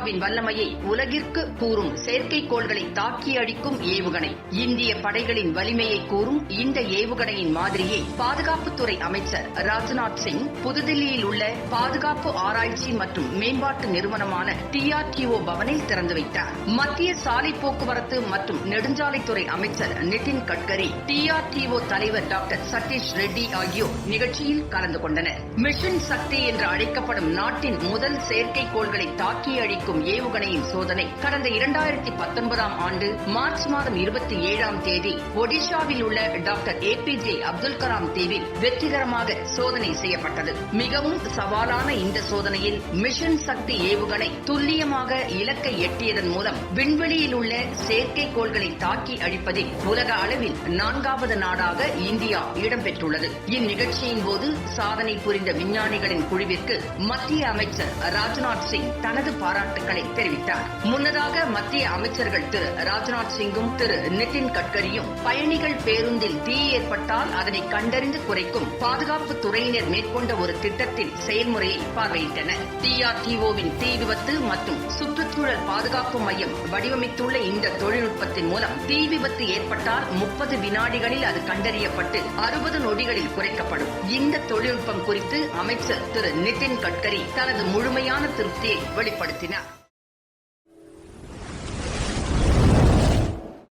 இந்தியாவின் வல்லமையை உலகிற்கு கூறும் செயற்கைக்கோள்களை தாக்கி அழிக்கும் ஏவுகணை. இந்திய படைகளின் வலிமையை கூறும் இந்த ஏவுகணையின் மாதிரியை பாதுகாப்புத்துறை அமைச்சர் ராஜ்நாத் சிங் புதுதில்லியில் உள்ள பாதுகாப்பு ஆராய்ச்சி மற்றும் மேம்பாட்டு நிறுவனமான DRDO பவனில் திறந்து வைத்தார். மத்திய சாலை போக்குவரத்து மற்றும் நெடுஞ்சாலைத்துறை அமைச்சர் நிதின் கட்கரி, DRDO தலைவர் டாக்டர் சதீஷ் ரெட்டி ஆகியோர் நிகழ்ச்சியில் கலந்து கொண்டனர். மிஷன் சக்தி என்று அழைக்கப்படும் நாட்டின் முதல் செயற்கைக்கோள்களை தாக்கி அழிக்கும் ஏவுகணையின் சோதனை கடந்த 2019 ஆண்டு மார்ச் மாதம் 27ஆம் தேதி ஒடிஷாவில் உள்ள டாக்டர் APJ அப்துல் கலாம் தீவில் வெற்றிகரமாக சோதனை செய்யப்பட்டது. மிகவும் சவாலான இந்த சோதனையில் மிஷன் சக்தி ஏவுகணை துல்லியமாக இலக்கை எட்டியதன் மூலம் விண்வெளியில் உள்ள செயற்கைக்கோள்களை தாக்கி அழிப்பதில் உலக அளவில் 4வது நாடாக இந்தியா இடம்பெற்றுள்ளது. இந்நிகழ்ச்சியின் போது சாதனை புரிந்த விஞ்ஞானிகளின் குழுவிற்கு மத்திய அமைச்சர் ராஜ்நாத் சிங் தனது பாராட்டுக்களை தெரிவித்தார். முன்னதாக மத்திய அமைச்சர்கள் திரு ராஜ்நாத் சிங்கும் திரு நிதின் கட்கரியும் பயணிகள் பேருந்தில் தீ ஏற்பட்டால் அதனை கண்டறிந்து குறைக்கும் பாதுகாப்பு துறையினர் மேற்கொண்ட ஒரு திட்டத்தின் செயல்முறையை பார்வையிட்டனர். DRDOவின் தீ விபத்து மற்றும் சுற்றுச்சூழல் பாதுகாப்பு மையம் வடிவமைத்துள்ள இந்த தொழில்நுட்பத்தின் மூலம் தீ விபத்து ஏற்பட்டால் 30 வினாடிகளில் அது கண்டறியப்பட்டு 60 நொடிகளில் குறைக்கப்படும். இந்த தொழில்நுட்பம் குறித்து அமைச்சர் திரு நிதின் கட்கரி தனது முழுமையான திருப்தியை வெளிப்படுத்தினார்.